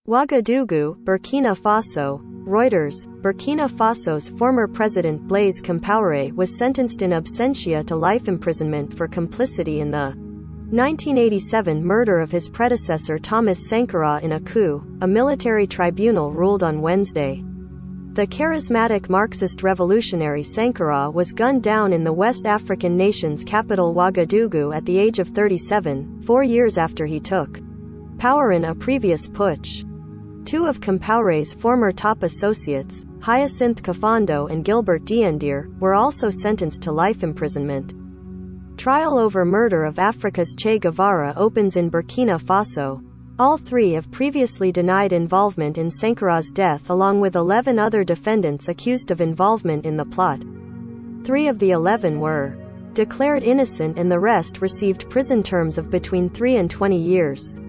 Ouagadougou, Burkina Faso. Reuters. Burkina Faso's former president Blaise Compaore was sentenced in absentia to life imprisonment for complicity in the 1987 murder of his predecessor Thomas Sankara in a coup, a military tribunal ruled on Wednesday. The charismatic Marxist revolutionary Sankara was gunned down in the West African nation's capital Ouagadougou at the age of 37, 4 years after he took power in a previous putsch. Two of Compaore's former top associates, Hyacinthe Kafando and Gilbert Diendier, were also sentenced to life imprisonment. Trial over murder of Africa's Che Guevara opens in Burkina Faso. All three have previously denied involvement in Sankara's death along with 11 other defendants accused of involvement in the plot. 3 of the 11 were declared innocent and the rest received prison terms of between 3 and 20 years.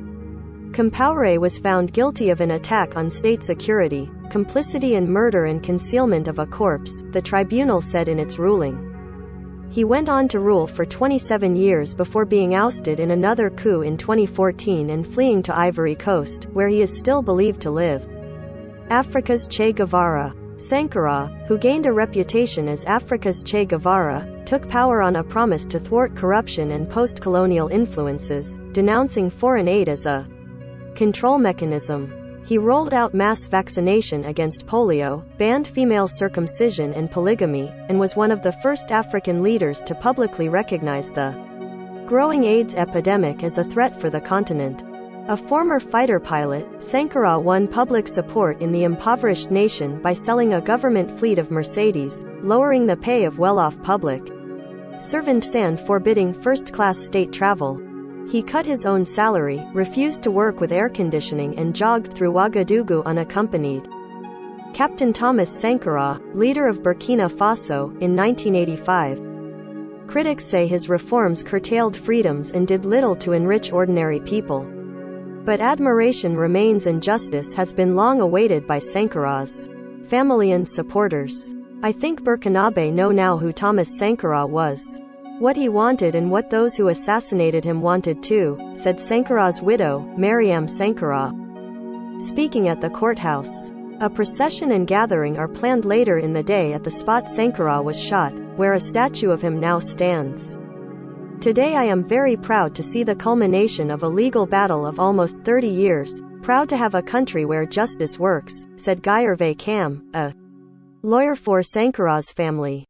Compaore was found guilty of an attack on state security, complicity in murder and concealment of a corpse, the tribunal said in its ruling. He went on to rule for 27 years before being ousted in another coup in 2014 and fleeing to Ivory Coast, where he is still believed to live. Africa's Che Guevara. Sankara, who gained a reputation as Africa's Che Guevara, took power on a promise to thwart corruption and post-colonial influences, denouncing foreign aid as a control mechanism. He rolled out mass vaccination against polio, banned female circumcision and polygamy, and was one of the first African leaders to publicly recognize the growing AIDS epidemic as a threat for the continent. A former fighter pilot, Sankara won public support in the impoverished nation by selling a government fleet of Mercedes, lowering the pay of well-off public servants and forbidding first-class state travel. He cut his own salary, refused to work with air conditioning and jogged through Ouagadougou unaccompanied. Captain Thomas Sankara, leader of Burkina Faso, in 1985. Critics say his reforms curtailed freedoms and did little to enrich ordinary people. But admiration remains and justice has been long awaited by Sankara's family and supporters. I think Burkinabe know now who Thomas Sankara was. What he wanted and what those who assassinated him wanted too, said Sankara's widow, Mariam Sankara. Speaking at the courthouse. A procession and gathering are planned later in the day at the spot Sankara was shot, where a statue of him now stands. Today I am very proud to see the culmination of a legal battle of almost 30 years, proud to have a country where justice works, said Guy Hervé Cam, a lawyer for Sankara's family.